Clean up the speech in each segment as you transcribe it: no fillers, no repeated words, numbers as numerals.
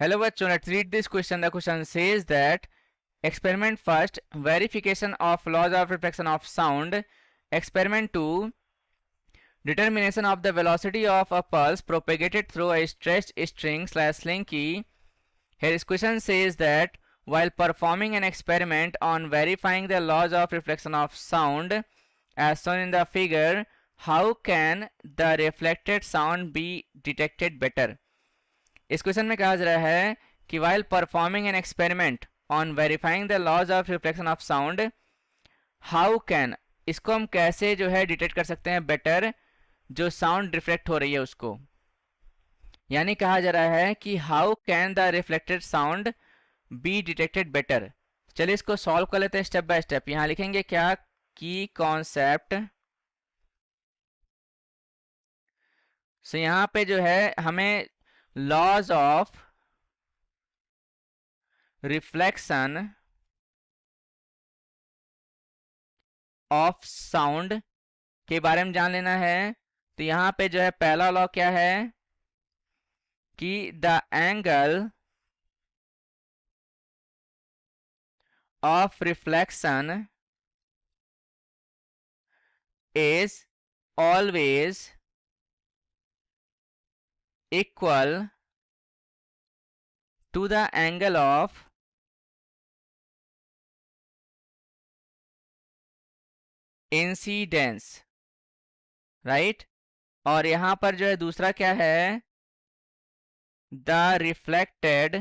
Hello bachcho, let's read this question. The question says that experiment first, verification of laws of reflection of sound. Experiment 2, determination of the velocity of a pulse propagated through a stretched string / slinky. Here this question says that while performing an experiment on verifying the laws of reflection of sound as shown in the figure, how can the reflected sound be detected better? इस question में कहा जा रहा है कि while performing an experiment on verifying the laws of reflection of sound, how can, इसको हम कैसे जो है डिटेक्ट कर सकते हैं बेटर, जो साउंड रिफ्लेक्ट हो रही है उसको। यानी कहा जा रहा है कि how can the reflected sound be detected better. चलिए इसको सॉल्व कर लेते हैं स्टेप बाय स्टेप। यहाँ लिखेंगे क्या की कॉन्सेप्ट। सो यहाँ पे जो है हमें laws of reflection of sound के बारे में जान लेना है। तो यहाँ पे जो है पहला लॉ क्या है कि the angle of reflection is always equal to the angle of incidence, right. और यहां पर जो है दूसरा क्या है, the reflected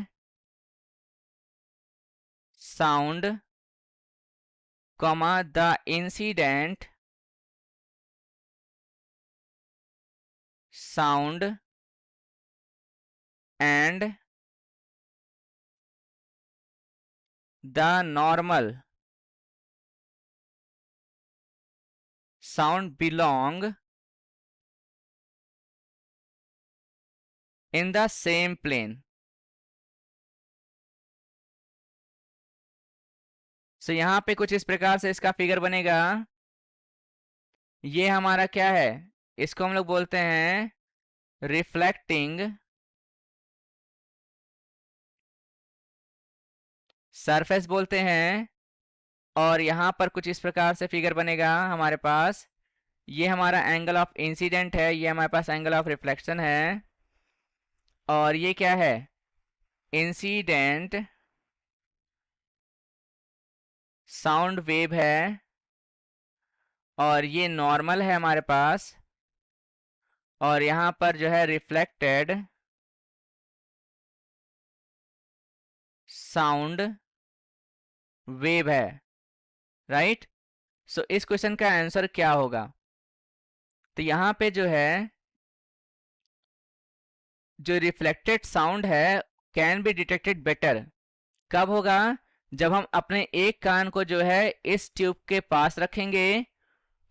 sound comma the incident sound and the normal sound belong in the same plane. So यहाँ पे कुछ इस प्रकार से इसका फिगर बनेगा। ये हमारा क्या है, इसको हम लोग बोलते हैं रिफ्लेक्टिंग सरफेस बोलते हैं। और यहाँ पर कुछ इस प्रकार से फिगर बनेगा हमारे पास। ये हमारा एंगल ऑफ इंसिडेंट है, ये हमारे पास एंगल ऑफ रिफ्लेक्शन है। और ये क्या है, इंसिडेंट साउंड वेव है। और ये नॉर्मल है हमारे पास। और यहाँ पर जो है रिफ्लेक्टेड साउंड वेव है, राइट। सो इस क्वेश्चन का आंसर क्या होगा, तो यहाँ पे जो है जो रिफ्लेक्टेड साउंड है कैन बी डिटेक्टेड बेटर कब होगा, जब हम अपने एक कान को जो है इस ट्यूब के पास रखेंगे,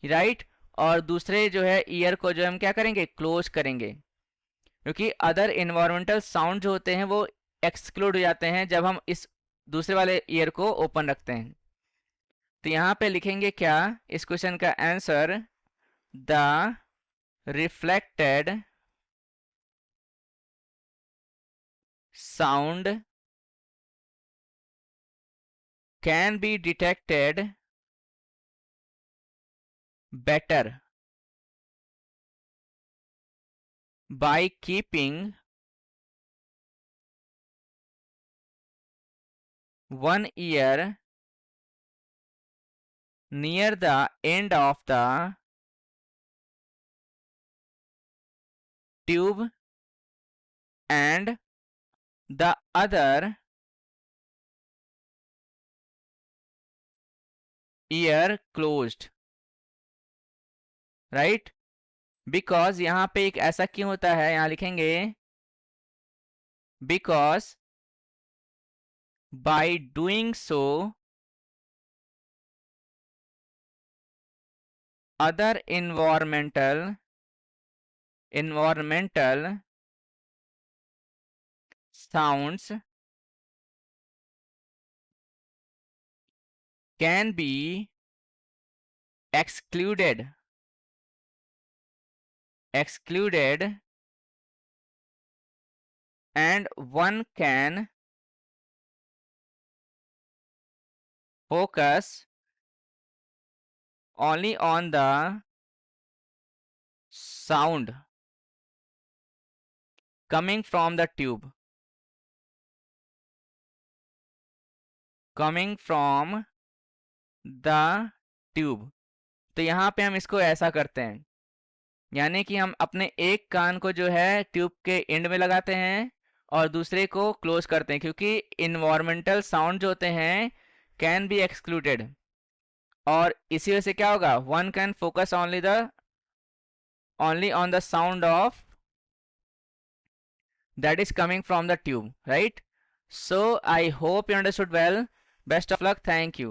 राइट। और दूसरे जो है ईयर को जो हम क्या करेंगे, क्लोज करेंगे। क्योंकि अदर इन्वायरमेंटल साउंड जो होते हैं वो एक्सक्लूड हो जाते हैं जब हम इस दूसरे वाले ईयर को ओपन रखते हैं। तो यहाँ पे लिखेंगे क्या इस क्वेश्चन का answer, the reflected sound can be detected better by keeping one ear near the end of the tube and the other ear closed, right। Because यहाँ पे एक ऐसा क्यों होता है, यहाँ लिखेंगे because by doing so other environmental sounds can be excluded and one can focus only on the sound coming from the tube. Coming from the tube. तो यहाँ पे हम इसको ऐसा करते हैं, यानी कि हम अपने एक कान को जो है ट्यूब के एंड में लगाते हैं और दूसरे को क्लोज करते हैं, क्योंकि इन्वायरमेंटल साउंड जो होते हैं कैन बी एक्सक्लूडेड, और इसी वजह से क्या होगा, one can focus only on the sound of that is coming from the tube, right? So I hope you understood well. Best of luck. Thank you.